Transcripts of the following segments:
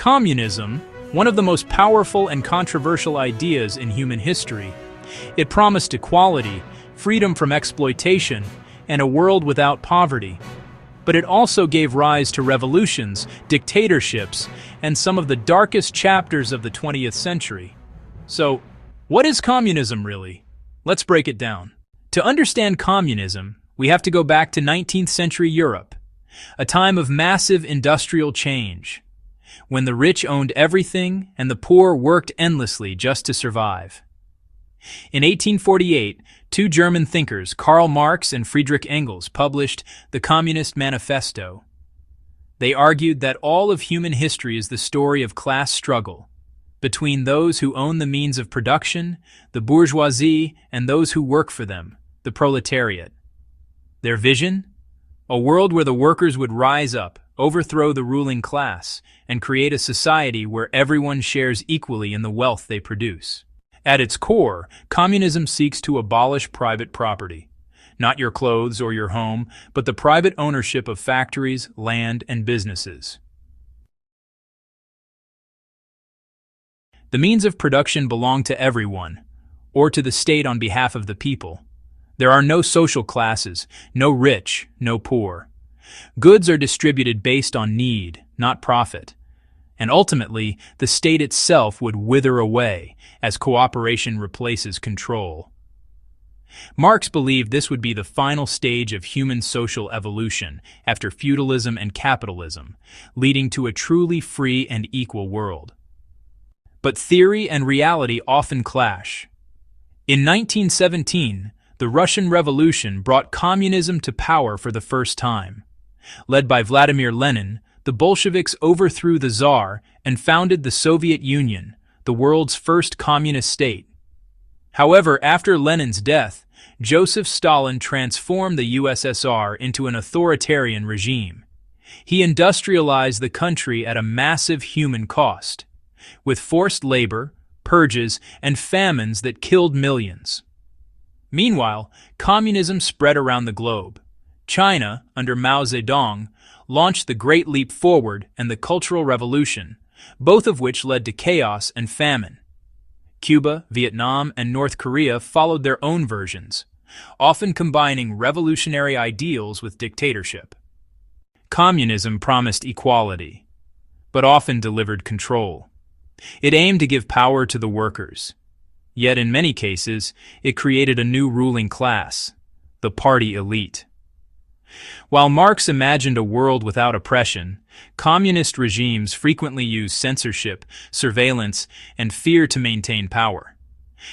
Communism, one of the most powerful and controversial ideas in human history. It promised equality, freedom from exploitation, and a world without poverty. But it also gave rise to revolutions, dictatorships, and some of the darkest chapters of the 20th century. So, what is communism really? Let's break it down. To understand communism, we have to go back to 19th century Europe, a time of massive industrial change, when the rich owned everything and the poor worked endlessly just to survive. In 1848, two German thinkers, Karl Marx and Friedrich Engels, published the Communist Manifesto. They argued that all of human history is the story of class struggle between those who own the means of production, the bourgeoisie, and those who work for them, the proletariat. Their vision? A world where the workers would rise up, overthrow the ruling class, and create a society where everyone shares equally in the wealth they produce. At its core, communism seeks to abolish private property. Not your clothes or your home, but the private ownership of factories, land, and businesses. The means of production belong to everyone, or to the state on behalf of the people. There are no social classes, no rich, no poor. Goods are distributed based on need, not profit. And ultimately, the state itself would wither away as cooperation replaces control. Marx believed this would be the final stage of human social evolution after feudalism and capitalism, leading to a truly free and equal world. But theory and reality often clash. In 1917, the Russian Revolution brought communism to power for the first time. Led by Vladimir Lenin, the Bolsheviks overthrew the Tsar and founded the Soviet Union, the world's first communist state. However, after Lenin's death, Joseph Stalin transformed the USSR into an authoritarian regime. He industrialized the country at a massive human cost, with forced labor, purges, and famines that killed millions. Meanwhile, communism spread around the globe. China, under Mao Zedong, launched the Great Leap Forward and the Cultural Revolution, both of which led to chaos and famine. Cuba, Vietnam, and North Korea followed their own versions, often combining revolutionary ideals with dictatorship. Communism promised equality, but often delivered control. It aimed to give power to the workers. Yet in many cases, it created a new ruling class, the party elite. While Marx imagined a world without oppression, communist regimes frequently used censorship, surveillance, and fear to maintain power.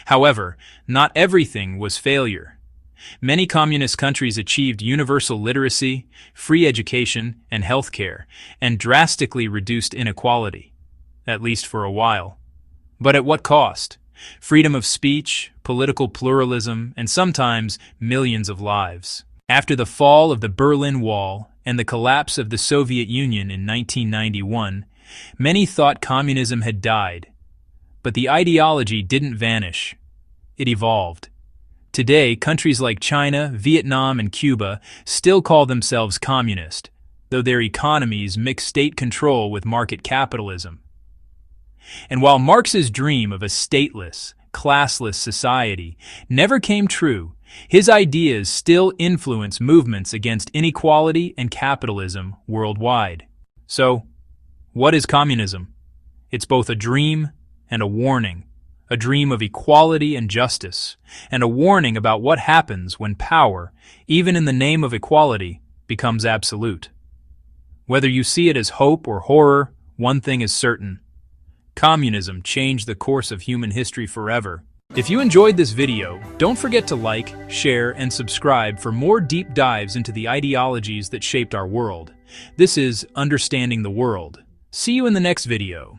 However, not everything was failure. Many communist countries achieved universal literacy, free education, and healthcare, and drastically reduced inequality, at least for a while. But at what cost? Freedom of speech, political pluralism, and sometimes millions of lives. After the fall of the Berlin Wall and the collapse of the Soviet Union in 1991, many thought communism had died. But the ideology didn't vanish. It evolved. Today, countries like China, Vietnam, and Cuba still call themselves communist, though their economies mix state control with market capitalism. And while Marx's dream of a stateless, classless society never came true, his ideas still influence movements against inequality and capitalism worldwide. So, what is communism? It's both a dream and a warning. A dream of equality and justice, and a warning about what happens when power, even in the name of equality, becomes absolute. Whether you see it as hope or horror, one thing is certain. Communism changed the course of human history forever. If you enjoyed this video, don't forget to like, share, and subscribe for more deep dives into the ideologies that shaped our world. This is Understanding the World. See you in the next video.